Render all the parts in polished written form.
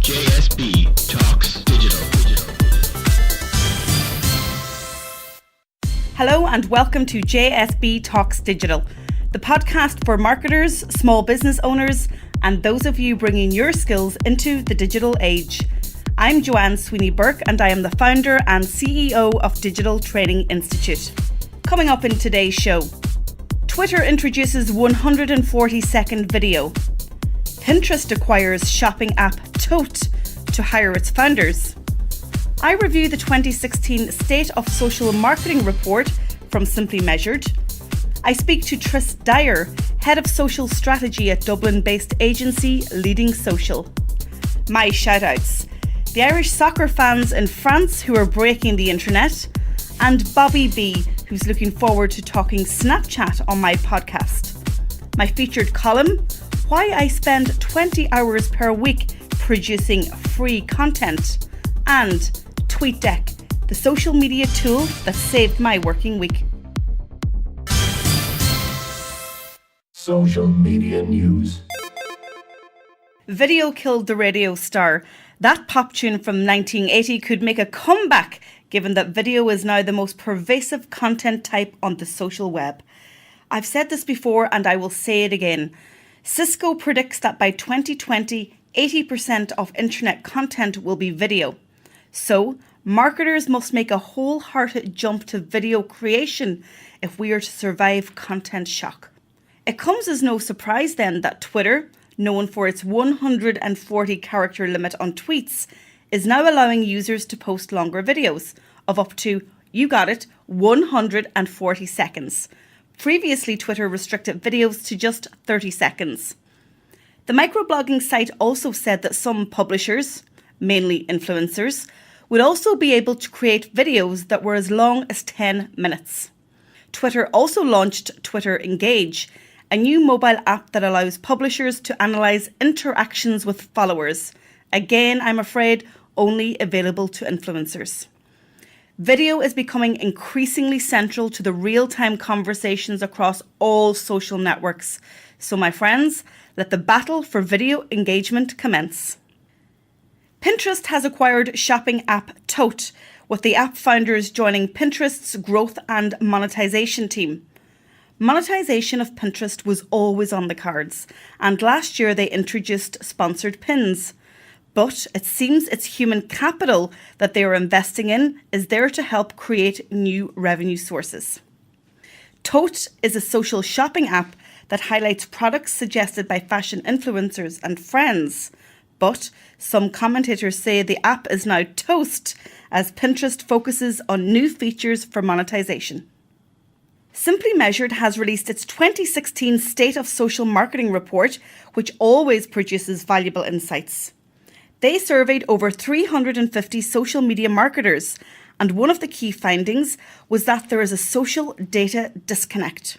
JSB Talks Digital. Hello and welcome to JSB Talks Digital, the podcast for marketers, small business owners, and those of you bringing your skills into the digital age. I'm Joanne Sweeney-Burke and I am the founder and CEO of Digital Training Institute. Coming up in today's show, Twitter introduces 140-second video. Pinterest acquires shopping app Tote to hire its founders. I review the 2016 State of Social Marketing report from Simply Measured. I speak to Dyer, Head of Social Strategy at Dublin-based agency Leading Social. My shoutouts: the Irish soccer fans in France who are breaking the internet, and Bobby B, who's looking forward to talking Snapchat on my podcast. My featured column: why I spend 20 hours per week producing free content, and TweetDeck, the social media tool that saved my working week. Social media news. Video killed the radio star. That pop tune from 1980 could make a comeback, given that video is now the most pervasive content type on the social web. I've said this before and I will say it again. Cisco predicts that by 2020, 80% of internet content will be video. So, marketers must make a wholehearted jump to video creation if we are to survive content shock. It comes as no surprise then that Twitter, known for its 140 character limit on tweets, is now allowing users to post longer videos of up to, you got it, 140 seconds. Previously, Twitter restricted videos to just 30 seconds. The microblogging site also said that some publishers, mainly influencers, would also be able to create videos that were as long as 10 minutes. Twitter also launched Twitter Engage, a new mobile app that allows publishers to analyse interactions with followers. Again, I'm afraid, only available to influencers. Video is becoming increasingly central to the real-time conversations across all social networks. So my friends, let the battle for video engagement commence. Pinterest has acquired shopping app Tote, with the app founders joining Pinterest's growth and monetization team. Monetization of Pinterest was always on the cards, and last year they introduced sponsored pins. But it seems it's human capital that they are investing in is there to help create new revenue sources. Tote is a social shopping app that highlights products suggested by fashion influencers and friends. But some commentators say the app is now toast as Pinterest focuses on new features for monetization. Simply Measured has released its 2016 State of Social Marketing report, which always produces valuable insights. They surveyed over 350 social media marketers, and one of the key findings was that there is a social data disconnect.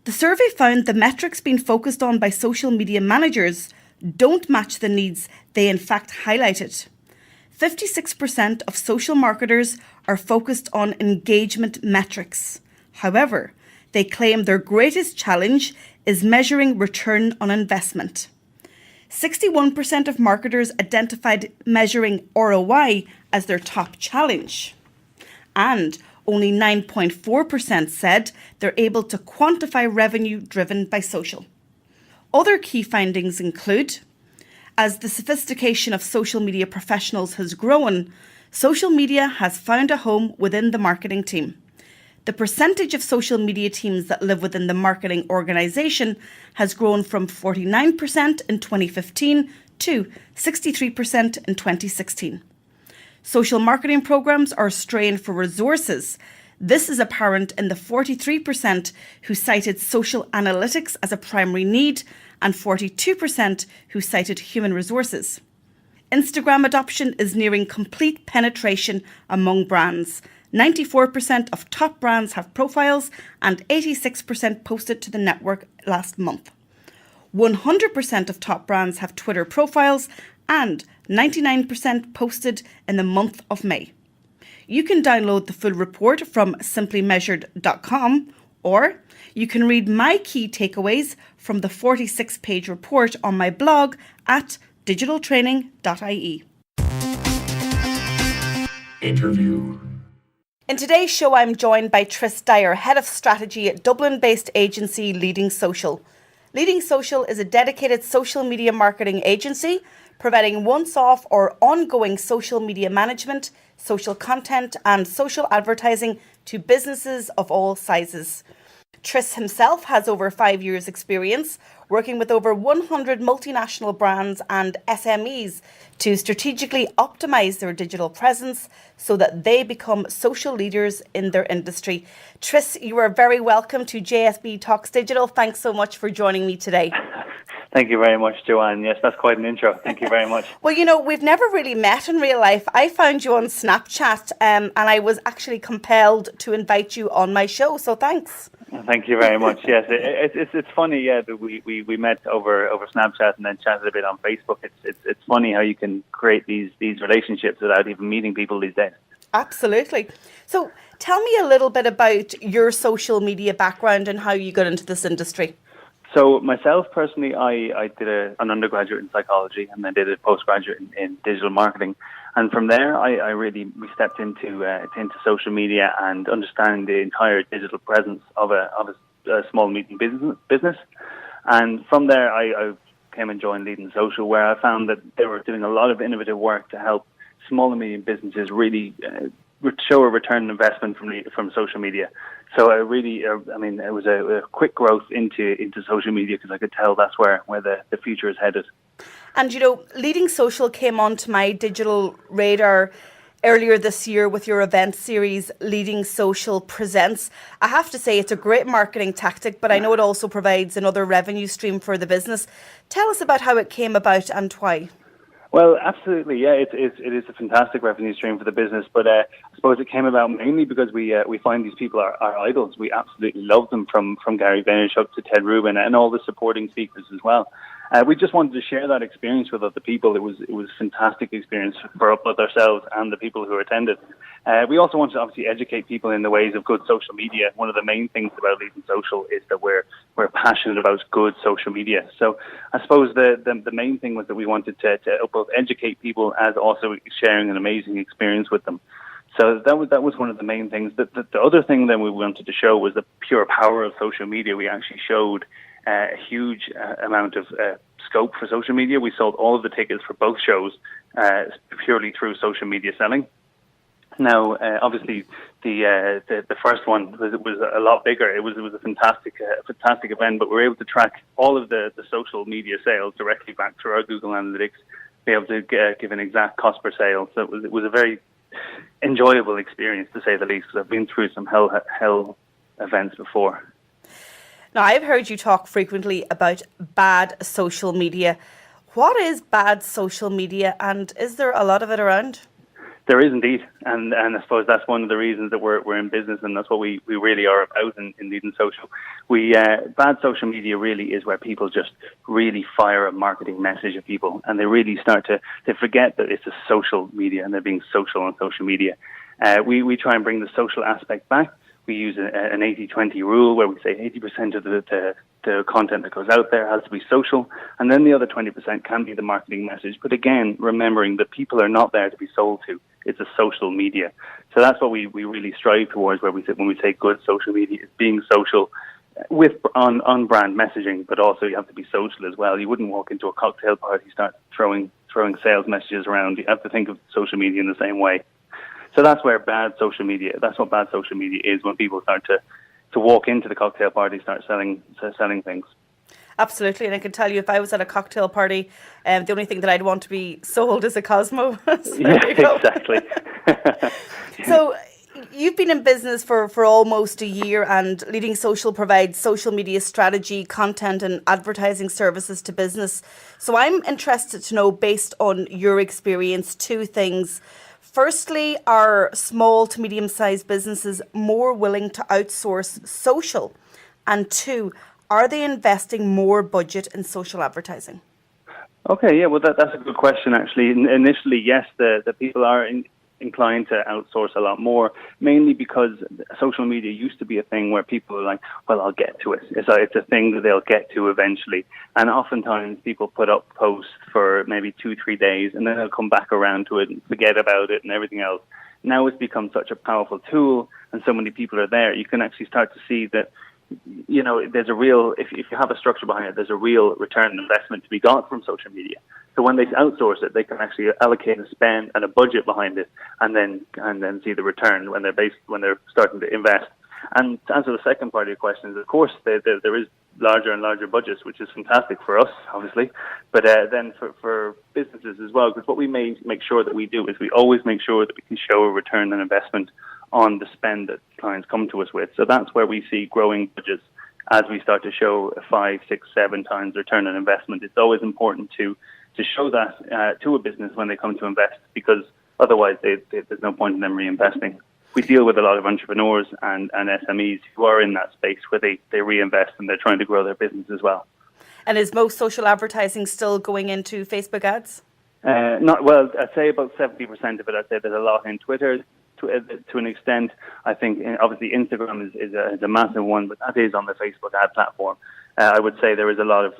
The survey found the metrics being focused on by social media managers don't match the needs they in fact highlighted. 56% of social marketers are focused on engagement metrics. However, they claim their greatest challenge is measuring return on investment. 61% of marketers identified measuring ROI as their top challenge. And only 9.4% said they're able to quantify revenue driven by social. Other key findings include, as the sophistication of social media professionals has grown, social media has found a home within the marketing team. The percentage of social media teams that live within the marketing organisation has grown from 49% in 2015 to 63% in 2016. Social marketing programs are strained for resources. This is apparent in the 43% who cited social analytics as a primary need and 42% who cited human resources. Instagram adoption is nearing complete penetration among brands. 94% of top brands have profiles and 86% posted to the network last month. 100% of top brands have Twitter profiles and 99% posted in the month of May. You can download the full report from simplymeasured.com, or you can read my key takeaways from the 46-page report on my blog at digitaltraining.ie. Interview. In today's show, I'm joined by Dyer, Head of Strategy at Dublin-based agency Leading Social. Leading Social is a dedicated social media marketing agency providing once-off or ongoing social media management, social content and social advertising to businesses of all sizes. Tris himself has over 5 years' experience working with over 100 multinational brands and SMEs to strategically optimise their digital presence so that they become social leaders in their industry. Tris, you are very welcome to JSB Talks Digital. Thanks so much for joining me today. Thank you very much, Joanne. Yes, that's quite an intro. Thank you very much. Well, you know, we've never really met in real life. I found you on Snapchat and I was actually compelled to invite you on my show, so thanks. Thank you very much. Yes, it's funny, yeah, that we met over Snapchat and then chatted a bit on Facebook. It's funny how you can create these relationships without even meeting people these days. Absolutely. So tell me a little bit about your social media background and how you got into this industry. So myself personally, I did an undergraduate in psychology and then did a postgraduate in digital marketing, and from there we stepped into social media and understanding the entire digital presence of a small medium business, and from there I came and joined Leading Social, where I found that they were doing a lot of innovative work to help small and medium businesses really show a return on investment from social media. So it was a quick growth into social media because I could tell that's where the future is headed. And you know, Leading Social came onto my digital radar earlier this year with your event series, Leading Social Presents. I have to say it's a great marketing tactic, but I know it also provides another revenue stream for the business. Tell us about how it came about and why. Well, absolutely, yeah. It is a fantastic revenue stream for the business, but I suppose it came about mainly because we find these people are idols. We absolutely love them, from Gary Vaynerchuk to Ted Rubin and all the supporting speakers as well. We just wanted to share that experience with other people. It was a fantastic experience for both ourselves and the people who attended. We also wanted to obviously educate people in the ways of good social media. One of the main things about Leading Social is that we're passionate about good social media. So I suppose the main thing was that we wanted to both educate people as also sharing an amazing experience with them. So that was one of the main things. The other thing that we wanted to show was the pure power of social media. We actually showed a huge amount of scope for social media. We sold all of the tickets for both shows purely through social media selling. Now, obviously, the first one was a lot bigger. It was a fantastic event, but we were able to track all of the social media sales directly back through our Google Analytics, be able to give an exact cost per sale. So it was a very enjoyable experience, to say the least, because I've been through some hell events before. Now, I've heard you talk frequently about bad social media. What is bad social media, and is there a lot of it around? There is indeed, and I suppose that's one of the reasons that we're in business, and that's what we really are about in Leading Social. Bad social media really is where people just really fire a marketing message at people, and they really start they forget that it's a social media and they're being social on social media. We try and bring the social aspect back. We use an 80-20 rule where we say 80% of the content that goes out there has to be social, and then the other 20% can be the marketing message. But again, remembering that people are not there to be sold to. It's a social media. So that's what we really strive towards, when we say good social media, is being social with on brand messaging, but also you have to be social as well. You wouldn't walk into a cocktail party, start throwing sales messages around. You have to think of social media in the same way. So that's what bad social media is, when people start to walk into the cocktail party, start selling things. Absolutely, and I can tell you, if I was at a cocktail party, the only thing that I'd want to be sold is a Cosmo. So yeah, exactly. So you've been in business for almost a year, and Leading Social provides social media strategy, content and advertising services to business. So I'm interested to know, based on your experience, two things. Firstly, are small to medium-sized businesses more willing to outsource social? And two, are they investing more budget in social advertising? Okay, yeah, well, that's a good question, actually. Initially, yes, the people are inclined to outsource a lot more, mainly because social media used to be a thing where people were like, well, I'll get to it. It's a thing that they'll get to eventually. And oftentimes people put up posts for maybe 2-3 days and then they'll come back around to it and forget about it and everything else. Now it's become such a powerful tool and so many people are there. You can actually start to see that, you know, there's a real, if you have a structure behind it, there's a real return on investment to be got from social media. So when they outsource it, they can actually allocate a spend and a budget behind it, and then see the return when they're starting to invest. And to answer the second part of your question, is of course there is larger and larger budgets, which is fantastic for us, obviously, but then for businesses as well. Because what we make sure that we do is we always make sure that we can show a return on investment on the spend that clients come to us with. So that's where we see growing budgets as we start to show a 5, 6, 7 times return on investment. It's always important to show that to a business when they come to invest, because otherwise there's no point in them reinvesting. We deal with a lot of entrepreneurs and SMEs who are in that space where they reinvest and they're trying to grow their business as well. And is most social advertising still going into Facebook ads? I'd say about 70% of it. I'd say there's a lot in Twitter to an extent. I think obviously Instagram is a massive one, but that is on the Facebook ad platform. I would say there is a lot of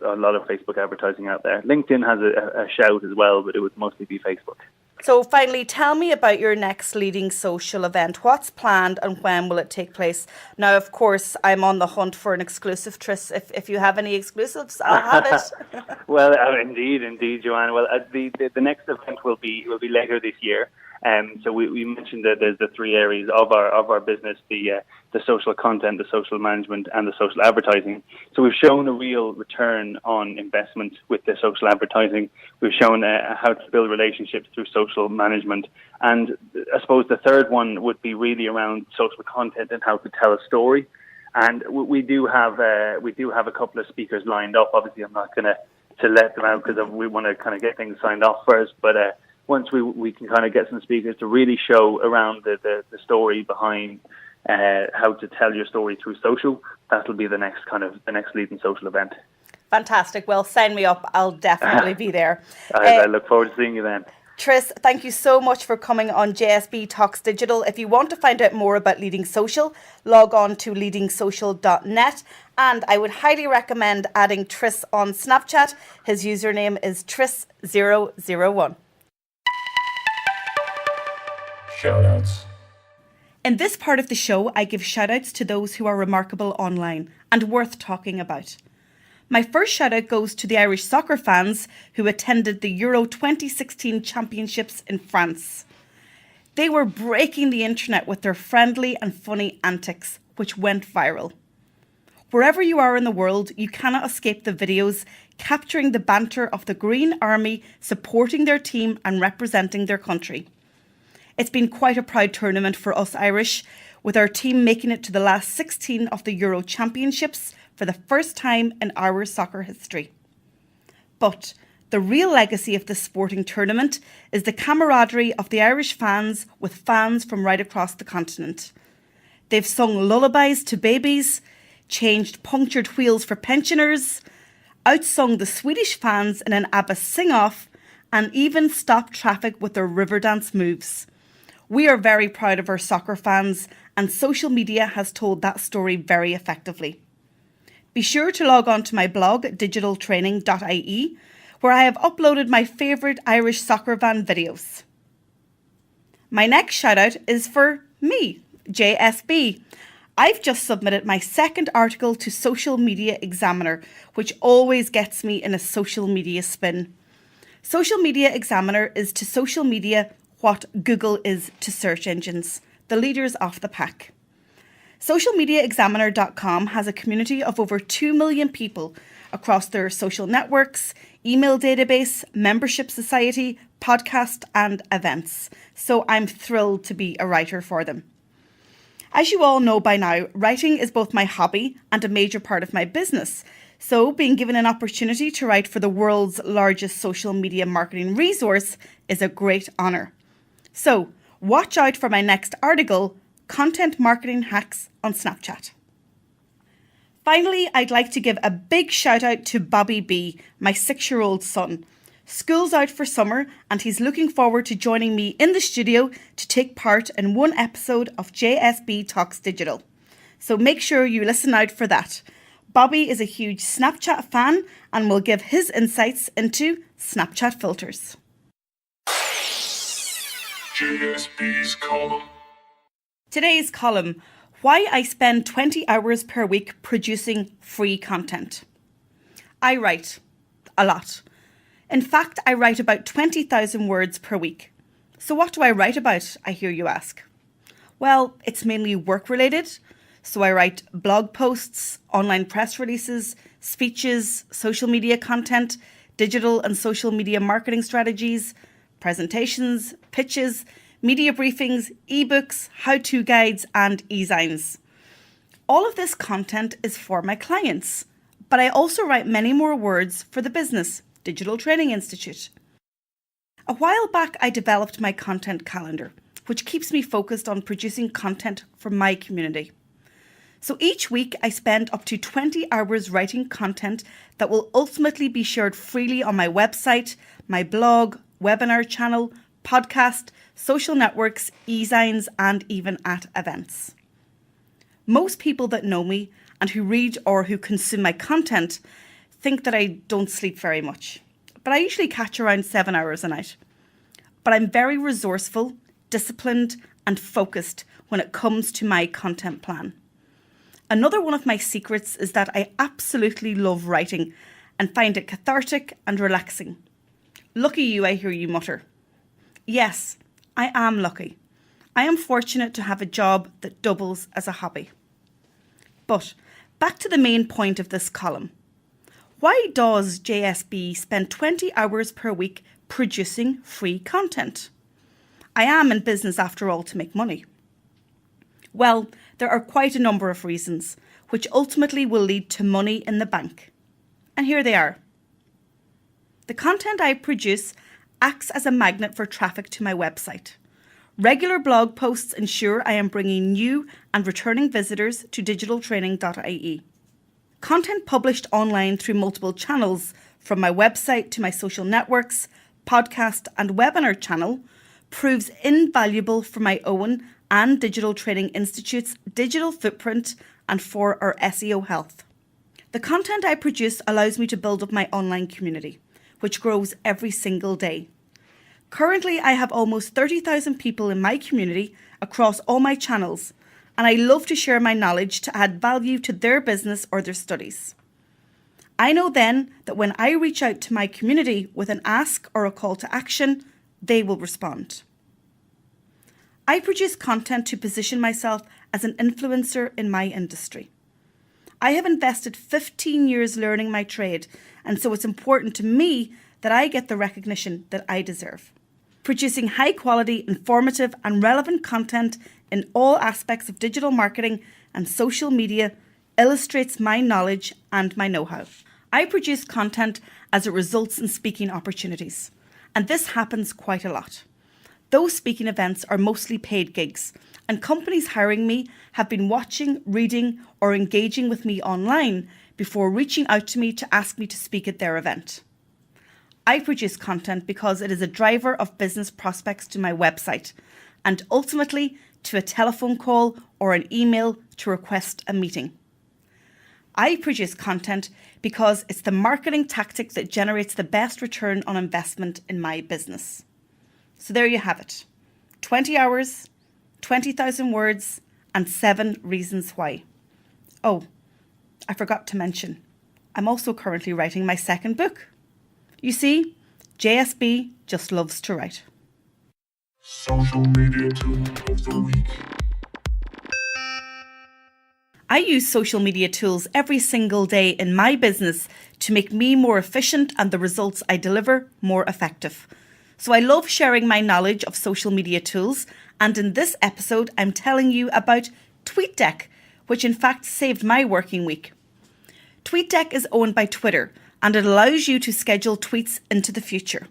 Facebook advertising out there. LinkedIn has a shout as well, but it would mostly be Facebook. So finally, tell me about your next leading social event. What's planned and when will it take place? Now, of course, I'm on the hunt for an exclusive, Tris. If you have any exclusives, I'll have it. Well, indeed, Joanne. Well, the next event will be later this year. So we mentioned that there's the 3 areas of our business: the social content, the social management, and the social advertising. So we've shown a real return on investment with the social advertising. We've shown how to build relationships through social management, and I suppose the third one would be really around social content and how to tell a story. And we do have a couple of speakers lined up. Obviously, I'm not going to let them out because we want to kind of get things signed off first, but. Once we can kind of get some speakers to really show around the story behind how to tell your story through social, that'll be the next leading social event. Fantastic. Well, sign me up. I'll definitely be there. I look forward to seeing you then. Tris, thank you so much for coming on JSB Talks Digital. If you want to find out more about Leading Social, log on to leadingsocial.net. And I would highly recommend adding Tris on Snapchat. His username is Tris001. Shoutouts. In this part of the show, I give shoutouts to those who are remarkable online and worth talking about. My first shoutout goes to the Irish soccer fans who attended the Euro 2016 Championships in France. They were breaking the internet with their friendly and funny antics, which went viral. Wherever you are in the world, you cannot escape the videos capturing the banter of the Green Army supporting their team and representing their country. It's been quite a proud tournament for us Irish, with our team making it to the last 16 of the Euro Championships for the first time in our soccer history. But the real legacy of this sporting tournament is the camaraderie of the Irish fans with fans from right across the continent. They've sung lullabies to babies, changed punctured wheels for pensioners, outsung the Swedish fans in an ABBA sing-off, and even stopped traffic with their river dance moves. We are very proud of our soccer fans, and social media has told that story very effectively. Be sure to log on to my blog, digitaltraining.ie, where I have uploaded my favourite Irish soccer van videos. My next shout out is for me, JSB. I've just submitted my second article to Social Media Examiner, which always gets me in a social media spin. Social Media Examiner is to social media what Google is to search engines, the leaders of the pack. Socialmediaexaminer.com has a community of over 2 million people across their social networks, email database, membership society, podcast and events. So I'm thrilled to be a writer for them. As you all know by now, writing is both my hobby and a major part of my business. So being given an opportunity to write for the world's largest social media marketing resource is a great honour. So watch out for my next article, Content Marketing Hacks on Snapchat. Finally, I'd like to give a big shout out to Bobby B, my 6-year-old son, School's out for summer and he's looking forward to joining me in the studio to take part in one episode of JSB Talks Digital. So make sure you listen out for that. Bobby is a huge Snapchat fan and will give his insights into Snapchat filters. JSB's column. Today's column, why I spend 20 hours per week producing free content. I write a lot. In fact, I write about 20,000 words per week. So what do I write about, I hear you ask? Well, it's mainly work related. So I write blog posts, online press releases, speeches, social media content, digital and social media marketing strategies, presentations, pitches, media briefings, ebooks, how-to guides, and e-zines. All of this content is for my clients, but I also write many more words for the business, Digital Training Institute. A while back, I developed my content calendar, which keeps me focused on producing content for my community. So each week, I spend up to 20 hours writing content that will ultimately be shared freely on my website, my blog, webinar channel, podcast, social networks, e-zines, and even at events. Most people that know me and who read or who consume my content think that I don't sleep very much, but I usually catch around 7 hours a night. But I'm very resourceful, disciplined, and focused when it comes to my content plan. Another one of my secrets is that I absolutely love writing and find it cathartic and relaxing. Lucky you, I hear you mutter. Yes, I am lucky. I am fortunate to have a job that doubles as a hobby. But back to the main point of this column. Why does JSB spend 20 hours per week producing free content? I am in business after all to make money. Well, there are quite a number of reasons, which ultimately will lead to money in the bank. And here they are. The content I produce acts as a magnet for traffic to my website. Regular blog posts ensure I am bringing new and returning visitors to digitaltraining.ie. Content published online through multiple channels, from my website to my social networks, podcast and webinar channel, proves invaluable for my own and Digital Training Institute's digital footprint and for our SEO health. The content I produce allows me to build up my online community, which grows every single day. Currently, I have almost 30,000 people in my community across all my channels, and I love to share my knowledge to add value to their business or their studies. I know then that when I reach out to my community with an ask or a call to action, they will respond. I produce content to position myself as an influencer in my industry. I have invested 15 years learning my trade, and so it's important to me that I get the recognition that I deserve. Producing high quality, informative and relevant content in all aspects of digital marketing and social media illustrates my knowledge and my know-how. I produce content as it results in speaking opportunities, and this happens quite a lot. Those speaking events are mostly paid gigs, and companies hiring me have been watching, reading or engaging with me online before reaching out to me to ask me to speak at their event. I produce content because it is a driver of business prospects to my website and ultimately to a telephone call or an email to request a meeting. I produce content because it's the marketing tactic that generates the best return on investment in my business. So there you have it. 20 hours, 20,000 words, and 7 reasons why. Oh, I forgot to mention, I'm also currently writing my second book. You see, JSB just loves to write. Social media tool of the week. I use social media tools every single day in my business to make me more efficient and the results I deliver more effective. So I love sharing my knowledge of social media tools, and in this episode I'm telling you about TweetDeck, which in fact saved my working week. TweetDeck is owned by Twitter, and it allows you to schedule tweets into the future.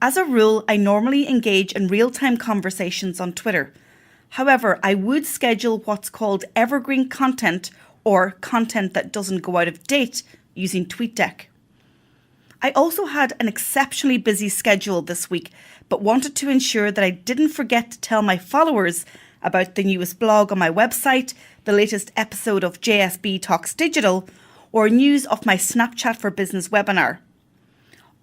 As a rule, I normally engage in real-time conversations on Twitter. However, I would schedule what's called evergreen content or content that doesn't go out of date using TweetDeck. I also had an exceptionally busy schedule this week, but wanted to ensure that I didn't forget to tell my followers about the newest blog on my website, the latest episode of JSB Talks Digital, or news of my Snapchat for Business webinar.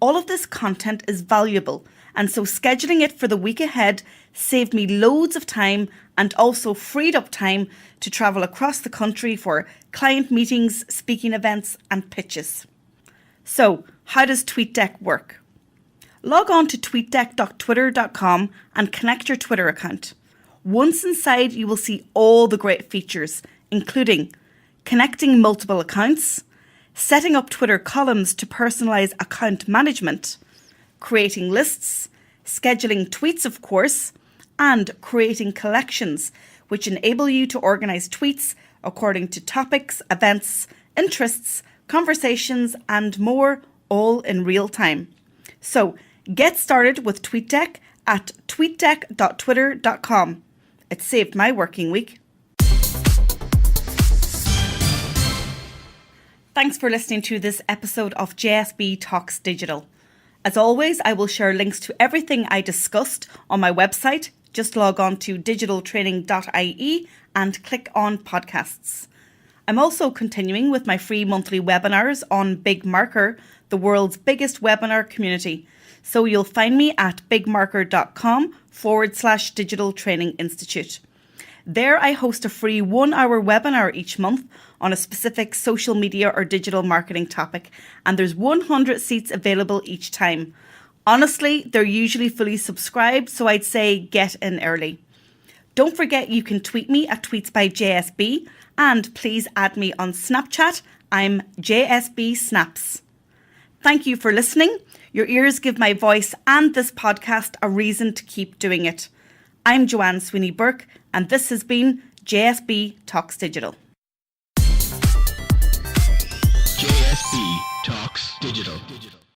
All of this content is valuable, and so scheduling it for the week ahead saved me loads of time and also freed up time to travel across the country for client meetings, speaking events and pitches. So, how does TweetDeck work? Log on to tweetdeck.twitter.com and connect your Twitter account. Once inside, you will see all the great features, including connecting multiple accounts, setting up Twitter columns to personalize account management, creating lists, scheduling tweets, of course, and creating collections, which enable you to organize tweets according to topics, events, interests, conversations, and more, all in real time. So get started with TweetDeck at tweetdeck.twitter.com. It saved my working week. Thanks for listening to this episode of JSB Talks Digital. As always, I will share links to everything I discussed on my website. Just log on to digitaltraining.ie and click on podcasts. I'm also continuing with my free monthly webinars on Big Marker, the world's biggest webinar community. So you'll find me at bigmarker.com/Digital Training Institute. There I host a free 1-hour webinar each month on a specific social media or digital marketing topic, and there's 100 seats available each time. Honestly, they're usually fully subscribed, so I'd say get in early. Don't forget you can tweet me at tweetsbyjsb, and please add me on Snapchat. I'm JSB Snaps. Thank you for listening. Your ears give my voice and this podcast a reason to keep doing it. I'm Joanne Sweeney-Burke, and this has been JSB Talks Digital. JSB Talks Digital.